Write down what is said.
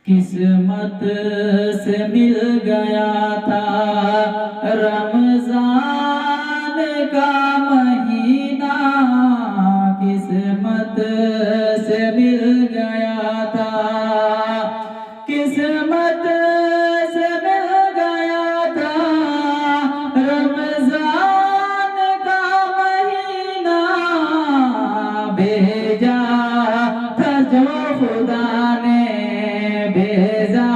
قسمت سے مل گیا تھا رمضان کا مہینہ، قسمت سے مل گیا تھا، قسمت سے مل گیا تھا رمضان کا مہینہ، بھیجا تھا جو خدا نے بھیجا